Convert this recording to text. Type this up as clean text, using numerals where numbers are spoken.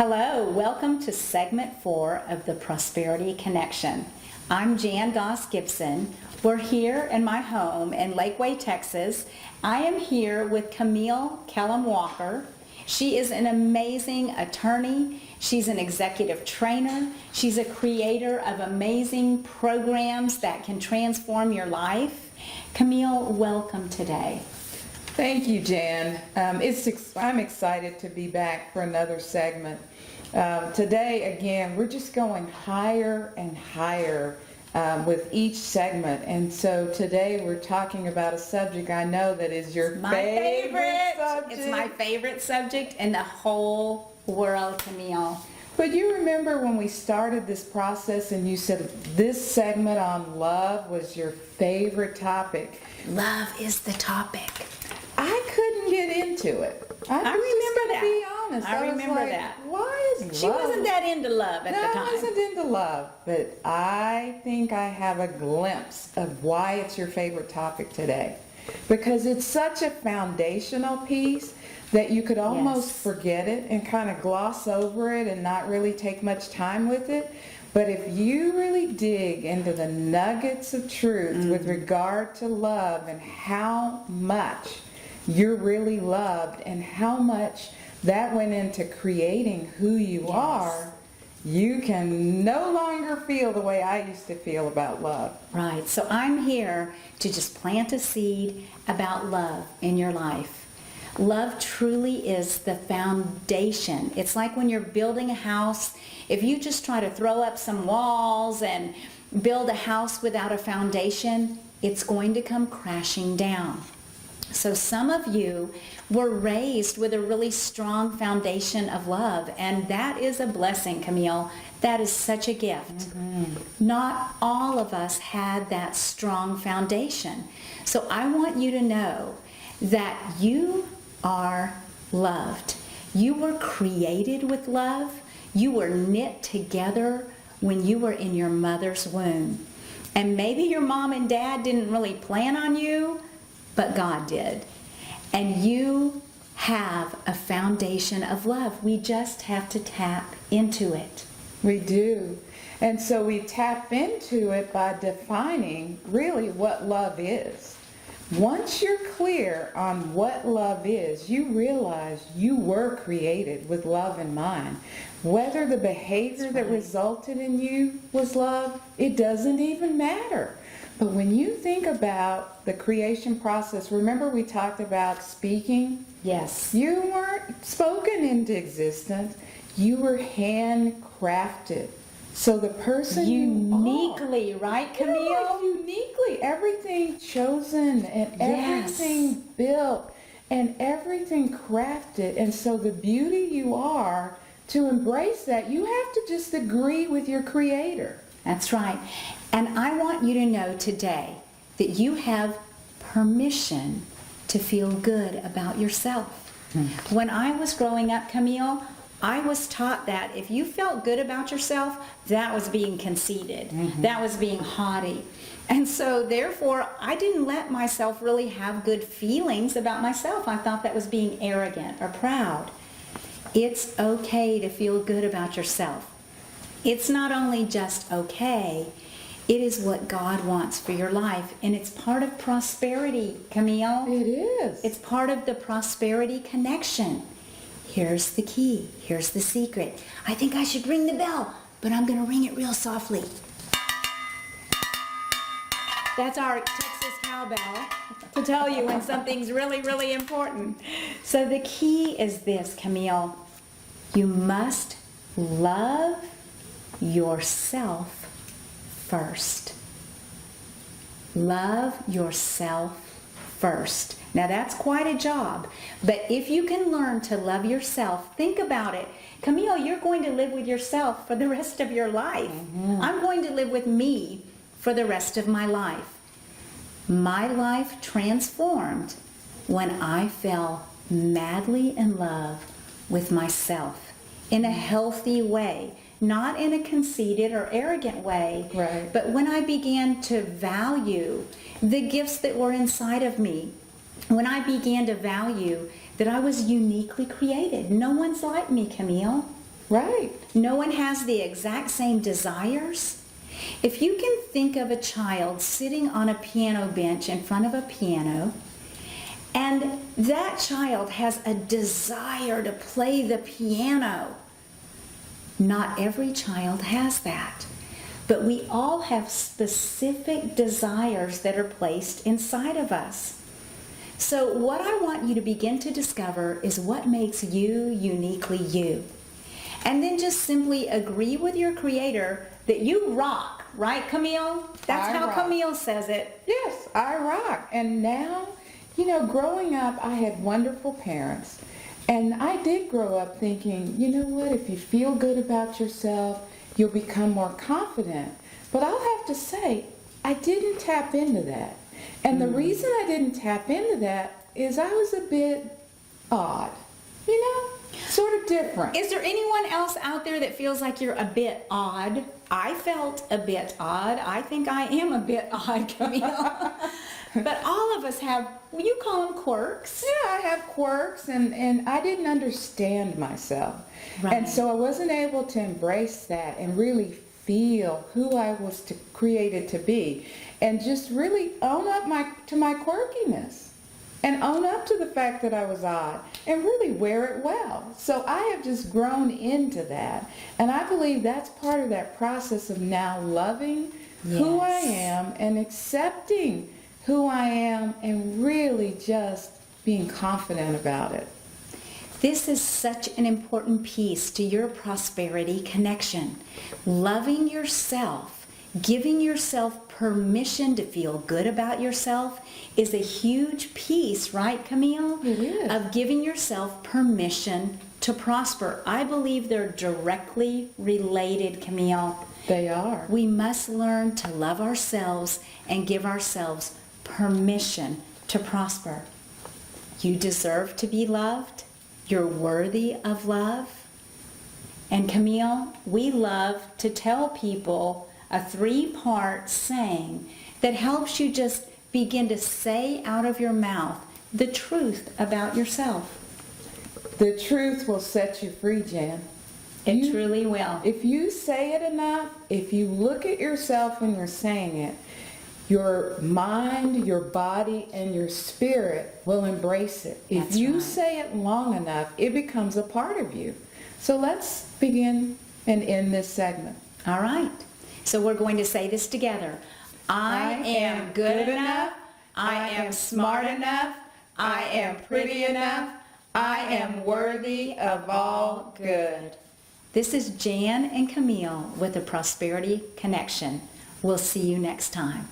Hello, welcome to segment 4 of the Prosperity Connection. I'm Jan Goss-Gibson. We're here in my home in Lakeway, Texas. I am here with Camille Walker. She is an amazing attorney. She's an executive trainer. She's a creator of amazing programs that can transform your life. Camille, welcome today. Thank you, Jan. I'm excited to be back for another segment. Today, again, we're just going higher and higher with each segment. And so today we're talking about a subject I know that is your favorite subject. It's my favorite subject in the whole world, Camille. But you remember when we started this process and you said this segment on love was your favorite topic. Love is the topic. I couldn't get into it. I remember that. Be honest. I remember was like, that. Why is She love? wasn't that into love at the time. I wasn't into love, but I think I have a glimpse of why it's your favorite topic today. Because it's such a foundational piece that you could almost forget it and kind of gloss over it and not really take much time with it. But if you really dig into the nuggets of truth with regard to love and how much you're really loved and how much that went into creating who you are, you can no longer feel the way I used to feel about love. Right. So I'm here to just plant a seed about love in your life. Love truly is the foundation. It's like when you're building a house. If you just try to throw up some walls and build a house without a foundation, it's going to come crashing down. So some of you were raised with a really strong foundation of love, and that is a blessing, Camille. That is such a gift. Not all of us had that strong foundation. So I want you to know that you are loved. You were created with love. You were knit together when you were in your mother's womb. And maybe your mom and dad didn't really plan on you, but God did. And you have a foundation of love. We just have to tap into it. We do. And so we tap into it by defining really what love is. Once you're clear on what love is, you realize you were created with love in mind. Whether the behavior that resulted in you was love, it doesn't even matter. But when you think about the creation process, remember we talked about speaking? Yes. You weren't spoken into existence. You were handcrafted. So the person uniquely, right, Camille? Yeah, uniquely. Everything chosen and everything built and everything crafted. And so the beauty you are, to embrace that, you have to just agree with your Creator. That's right. And I want you to know today that you have permission to feel good about yourself. When I was growing up, Camille, I was taught that if you felt good about yourself, that was being conceited. That was being haughty. And so therefore, I didn't let myself really have good feelings about myself. I thought that was being arrogant or proud. It's okay to feel good about yourself. It's not only just okay, it is what God wants for your life. And it's part of prosperity, Camille. It is. It's part of the prosperity connection. Here's the key. Here's the secret. I think I should ring the bell, but I'm going to ring it real softly. That's our Texas cowbell to tell you when something's really, really important. So the key is this, Camille. You must love yourself first. Love yourself first. Now that's quite a job, but if you can learn to love yourself, think about it. Camille, you're going to live with yourself for the rest of your life. I'm going to live with me for the rest of my life. My life transformed when I fell madly in love with myself in a healthy way. Not in a conceited or arrogant way, but when I began to value the gifts that were inside of me, when I began to value that I was uniquely created. No one's like me, Camille. Right. No one has the exact same desires. If you can think of a child sitting on a piano bench in front of a piano, and that child has a desire to play the piano, not every child has that. But we all have specific desires that are placed inside of us. So what I want you to begin to discover is what makes you uniquely you. And then just simply agree with your Creator that you rock, right, Camille? That's I how rock. Camille says it. Yes, I rock. And now, growing up, I had wonderful parents. And I did grow up thinking, you know what, if you feel good about yourself, you'll become more confident. But I'll have to say, I didn't tap into that. And the reason I didn't tap into that is I was a bit odd, sort of different. Is there anyone else out there that feels like you're a bit odd? I felt a bit odd. I think I am a bit odd, Camille. But all of us have, well, you call them quirks. Yeah, I have quirks, and I didn't understand myself. Right. And so I wasn't able to embrace that and really feel who I was created to be, and just really own up to my quirkiness, and own up to the fact that I was odd, and really wear it well. So I have just grown into that, and I believe that's part of that process of now loving who I Yes. am and accepting who I am, and really just being confident about it. This is such an important piece to your prosperity connection. Loving yourself, giving yourself permission to feel good about yourself is a huge piece, right, Camille? It is. Of giving yourself permission to prosper. I believe they're directly related, Camille. They are. We must learn to love ourselves and give ourselves permission to prosper. You deserve to be loved. You're worthy of love. And Camille, we love to tell people a 3-part saying that helps you just begin to say out of your mouth the truth about yourself. The truth will set you free, Jan. It truly will. If you say it enough, if you look at yourself when you're saying it, your mind, your body, and your spirit will embrace it. If That's you right. say it long enough, it becomes a part of you. So let's begin and end this segment. All right. So we're going to say this together. I am good enough. I am smart enough. I am pretty enough. I am worthy of all good. This is Jan and Camille with the Prosperity Connection. We'll see you next time.